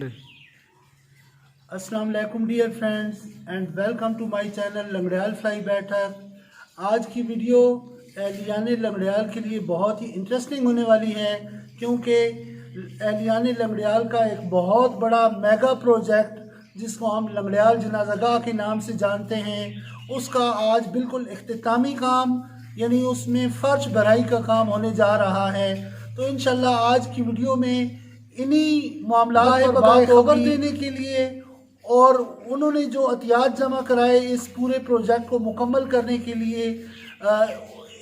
ले। अस्सलाम वालेकुम dear friends and welcome to my channel लंगड़ियाल फ्लाई बैठक। आज की वीडियो एहलियान लंगड़ियाल के लिए बहुत ही इंटरेस्टिंग होने वाली है, क्योंकि एहलियान लंगड़ियाल का एक बहुत बड़ा मेगा प्रोजेक्ट जिसको हम लंगड़ियाल जनाज़ागाह के नाम से जानते हैं, उसका आज बिल्कुल इख्तितामी काम यानी उसमें फ़र्श भराई का काम होने जा रहा है। तो इंशाल्लाह आज की वीडियो में इन्हीं मामलात पर बात खबर देने के लिए और उन्होंने जो अतियात जमा कराए इस पूरे प्रोजेक्ट को मुकम्मल करने के लिए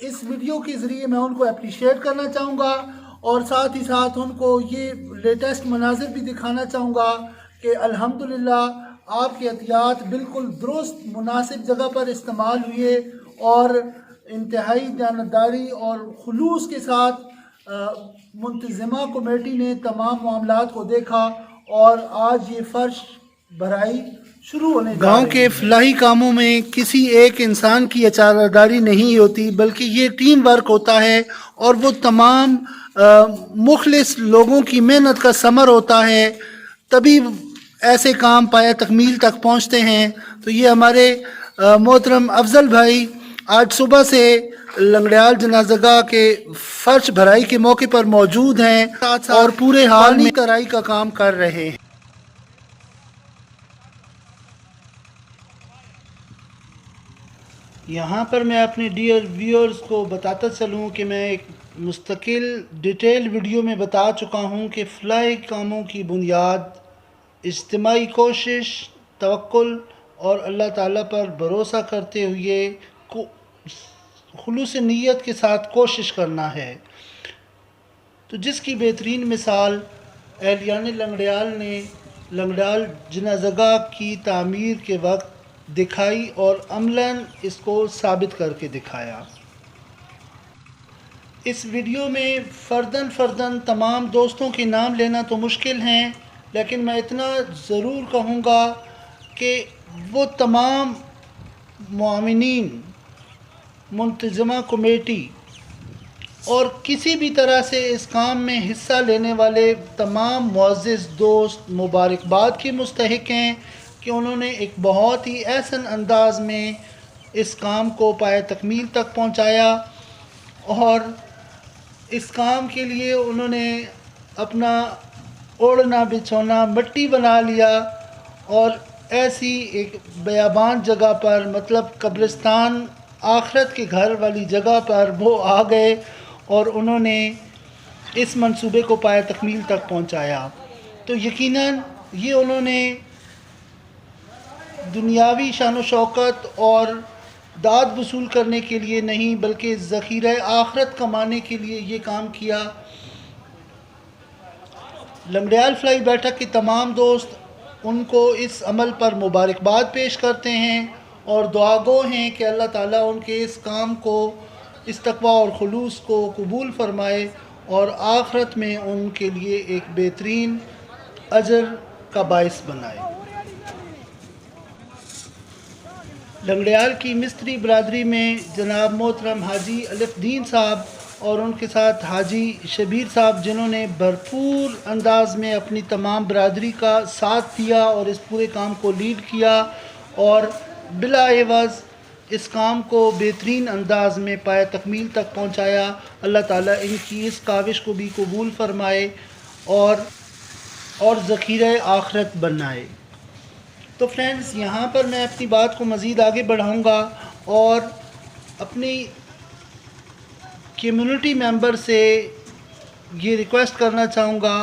इस वीडियो के ज़रिए मैं उनको अप्रिशिएट करना चाहूँगा और साथ ही साथ उनको ये लेटेस्ट मनाजिर भी दिखाना चाहूँगा कि अल्हम्दुलिल्लाह आपके अतियात बिल्कुल दुरुस्त मुनासिब जगह पर इस्तेमाल हुए और इंतहाई जानदारी और खुलूस के साथ मुंतज़िमा कमेटी ने तमाम मामलात को देखा और आज ये फ़र्श भराई शुरू होने गांव के फलाही कामों में किसी एक इंसान की अचारदारी नहीं होती, बल्कि ये टीम वर्क होता है और वो तमाम मुखलिस लोगों की मेहनत का समर होता है, तभी ऐसे काम पाया तकमील तक पहुंचते हैं। तो ये हमारे मोहतरम अफजल भाई आज सुबह से लंगड़ियाल जनाज़ागाह के फर्श भराई के मौके पर मौजूद हैं और पूरे हाल में तराई का काम कर रहे हैं। यहाँ पर मैं अपने डियर व्यूअर्स को बताता चलूँ कि मैं एक मुस्तकिल डिटेल वीडियो में बता चुका हूँ कि फलाही कामों की बुनियाद इज्तिमाई कोशिश, तवक्कुल और अल्लाह ताला पर भरोसा करते हुए खुलूस नीयत के साथ कोशिश करना है। तो जिसकी बेहतरीन मिसाल एहलियान लंगड़ियाल ने लंगड़ियाल जनाज़ागाह की तामीर के वक्त दिखाई और अमलन इसको साबित करके दिखाया। इस वीडियो में फ़र्दन तमाम दोस्तों के नाम लेना तो मुश्किल हैं, लेकिन मैं इतना ज़रूर कहूँगा कि वो तमाम मुआमिनीन, मुंतज़िमा कमेटी और किसी भी तरह से इस काम में हिस्सा लेने वाले तमाम मुअज़्ज़िज़ दोस्त मुबारकबाद के मुस्तहिक़ हैं कि उन्होंने एक बहुत ही एहसन अंदाज में इस काम को पाए तकमील तक पहुंचाया और इस काम के लिए उन्होंने अपना ओढ़ना बिछौना मिट्टी बना लिया और ऐसी एक बयाबान जगह पर, मतलब कब्रिस्तान आखरत के घर वाली जगह पर वो आ गए और उन्होंने इस मंसूबे को पाए तकमील तक पहुंचाया। तो यकीनन ये उन्होंने दुनियावी शान शौकत और दाद वसूल करने के लिए नहीं, बल्कि ज़ख़ीरा आखरत कमाने के लिए ये काम किया। लंगड़ियाल फ्लाई बैठक के तमाम दोस्त उनको इस अमल पर मुबारकबाद पेश करते हैं और दुआगो हैं कि अल्लाह ताला उनके इस काम को, इस तक़वा और खुलूस को कबूल फ़रमाए और आखरत में उनके लिए एक बेहतरीन अजर का बाइस बनाए। लंगड़ियाल की मिस्त्री बरादरी में जनाब मोहतरम हाजी अलिफ़दीन साहब और उनके साथ हाजी शबीर साहब, जिन्होंने भरपूर अंदाज में अपनी तमाम बरादरी का साथ दिया और इस पूरे काम को लीड किया और बिला एवज़ इस काम को बेहतरीन अंदाज में पाए तकमील तक पहुँचाया। अल्लाह ताला इनकी इस काविश को भी कबूल फ़रमाए और ज़ख़ीरा आखरत बनाए। तो फ्रेंड्स, यहाँ पर मैं अपनी बात को मज़ीद आगे बढ़ाऊँगा और अपनी कम्युनिटी मेंबर से ये रिक्वेस्ट करना चाहूँगा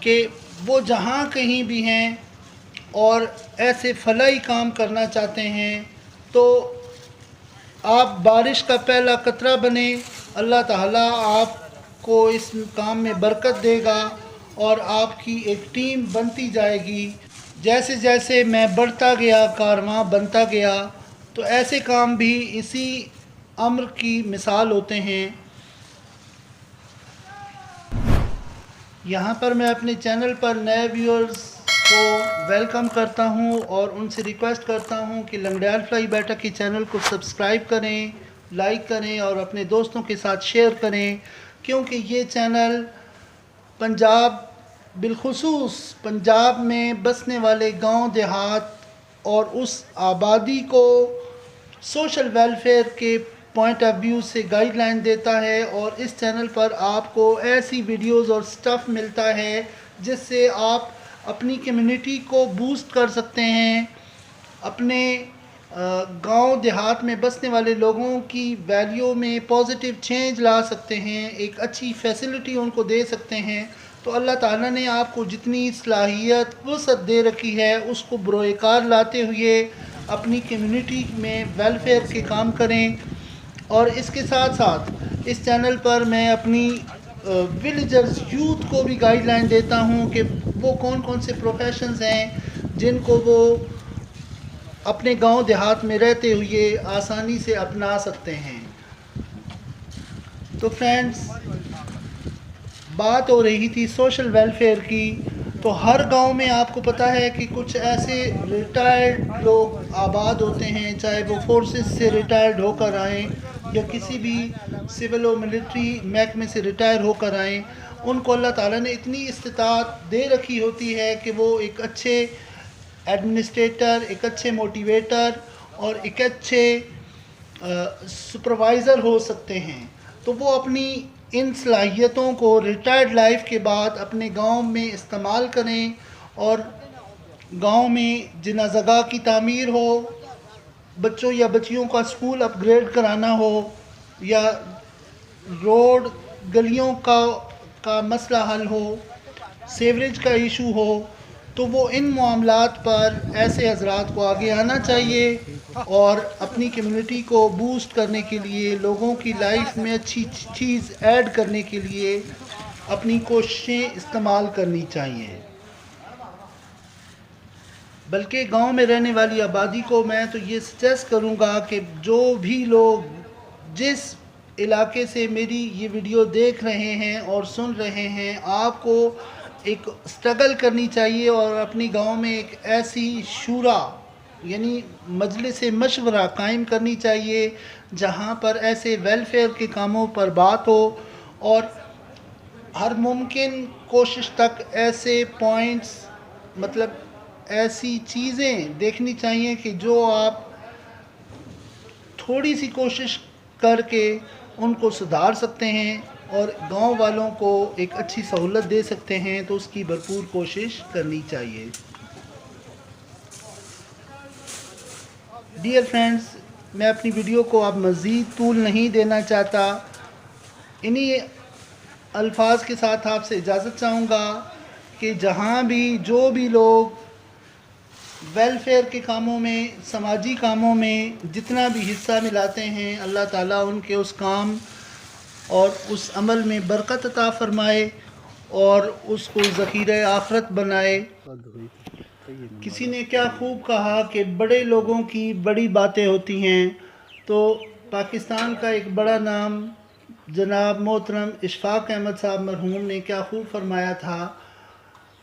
कि वो जहाँ कहीं भी हैं और ऐसे फलाही काम करना चाहते हैं तो आप बारिश का पहला कतरा बने। अल्लाह ताला आपको इस काम में बरकत देगा और आपकी एक टीम बनती जाएगी। जैसे जैसे मैं बढ़ता गया, कारवां बनता गया, तो ऐसे काम भी इसी अम्र की मिसाल होते हैं। यहाँ पर मैं अपने चैनल पर नए व्यूअर्स को वेलकम करता हूँ और उनसे रिक्वेस्ट करता हूँ कि लंगड़ियाल फ्लाई बैठक के चैनल को सब्सक्राइब करें, लाइक करें और अपने दोस्तों के साथ शेयर करें, क्योंकि ये चैनल पंजाब بالخصوص پنجاب میں بسنے والے گاؤں دیہات اور اس آبادی کو سوشل ویلفیئر کے پوائنٹ آف ویو سے گائیڈ لائن دیتا ہے، اور اس چینل پر آپ کو ایسی ویڈیوز اور سٹف ملتا ہے جس سے آپ اپنی کمیونٹی کو بوسٹ کر سکتے ہیں، اپنے گاؤں دیہات میں بسنے والے لوگوں کی ویلیو میں پازیٹیو چینج لا سکتے ہیں، ایک اچھی فیسلٹی ان کو دے سکتے ہیں۔ تو اللہ تعالیٰ نے آپ کو جتنی صلاحیت وسعت دے رکھی ہے اس کو بروئے کار لاتے ہوئے اپنی کمیونٹی میں ویلفیئر کے کام کریں۔ اور اس کے ساتھ ساتھ اس چینل پر میں اپنی ولیجرز یوتھ کو بھی گائیڈ لائن دیتا ہوں کہ وہ کون کون سے پروفیشنز ہیں جن کو وہ اپنے گاؤں دیہات میں رہتے ہوئے آسانی سے اپنا سکتے ہیں۔ تو فرینڈز، بات ہو رہی تھی سوشل ویلفیئر کی، تو ہر گاؤں میں آپ کو پتہ ہے کہ کچھ ایسے ریٹائرڈ لوگ آباد ہوتے ہیں، چاہے وہ فورسز سے ریٹائرڈ ہو کر آئیں یا کسی بھی سول و ملٹری محکمے سے ریٹائر ہو کر آئیں۔ ان کو اللہ تعالیٰ نے اتنی استطاعت دے رکھی ہوتی ہے کہ وہ ایک اچھے ایڈمنسٹریٹر، ایک اچھے موٹیویٹر اور ایک اچھے سپروائزر ہو سکتے ہیں۔ تو وہ اپنی ان صلاحیتوں کو ریٹائرڈ لائف کے بعد اپنے گاؤں میں استعمال کریں، اور گاؤں میں جنازہ گاہ کی تعمیر ہو، بچوں یا بچیوں کا اسکول اپ گریڈ کرانا ہو، یا روڈ گلیوں کا مسئلہ حل ہو، سیوریج کا ایشو ہو، تو وہ ان معاملات پر ایسے حضرات کو آگے آنا چاہیے اور اپنی کمیونٹی کو بوسٹ کرنے کے لیے، لوگوں کی لائف میں اچھی چیز ایڈ کرنے کے لیے اپنی کوششیں استعمال کرنی چاہیے۔ بلکہ گاؤں میں رہنے والی آبادی کو میں تو یہ سجیسٹ کروں گا کہ جو بھی لوگ جس علاقے سے میری یہ ویڈیو دیکھ رہے ہیں اور سن رہے ہیں، آپ کو ایک سٹرگل کرنی چاہیے اور اپنی گاؤں میں ایک ایسی شورا یعنی مجلس مشورہ قائم کرنی چاہیے جہاں پر ایسے ویلفیئر کے کاموں پر بات ہو، اور ہر ممکن کوشش تک ایسے پوائنٹس، مطلب ایسی چیزیں دیکھنی چاہیے کہ جو آپ تھوڑی سی کوشش کر کے ان کو سدھار سکتے ہیں اور گاؤں والوں کو ایک اچھی سہولت دے سکتے ہیں، تو اس کی بھرپور کوشش کرنی چاہیے۔ ڈیئر فرینڈز، میں اپنی ویڈیو کو اب مزید طول نہیں دینا چاہتا، انہی الفاظ کے ساتھ آپ سے اجازت چاہوں گا کہ جہاں بھی جو بھی لوگ ویلفیئر کے کاموں میں، سماجی کاموں میں جتنا بھی حصہ ملاتے ہیں، اللہ تعالیٰ ان کے اس کام اور اس عمل میں برکت عطا فرمائے اور اس کو ذخیرہ آخرت بنائے۔ کسی نے کیا خوب کہا کہ بڑے لوگوں کی بڑی باتیں ہوتی ہیں، تو پاکستان کا ایک بڑا نام جناب محترم اشفاق احمد صاحب مرحوم نے کیا خوب فرمایا تھا۔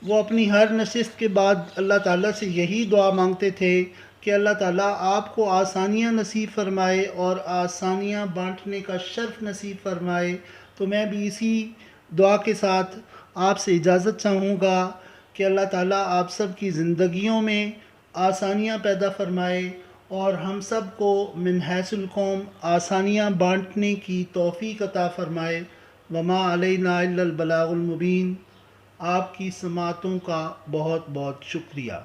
وہ اپنی ہر نشست کے بعد اللہ تعالیٰ سے یہی دعا مانگتے تھے کہ اللہ تعالیٰ آپ کو آسانیاں نصیب فرمائے اور آسانیاں بانٹنے کا شرف نصیب فرمائے۔ تو میں بھی اسی دعا کے ساتھ آپ سے اجازت چاہوں گا کہ اللہ تعالیٰ آپ سب کی زندگیوں میں آسانیاں پیدا فرمائے اور ہم سب کو من حیث القوم آسانیاں بانٹنے کی توفیق عطا فرمائے۔ وما علینا الا البلاغ المبین۔ آپ کی سماعتوں کا بہت بہت شکریہ۔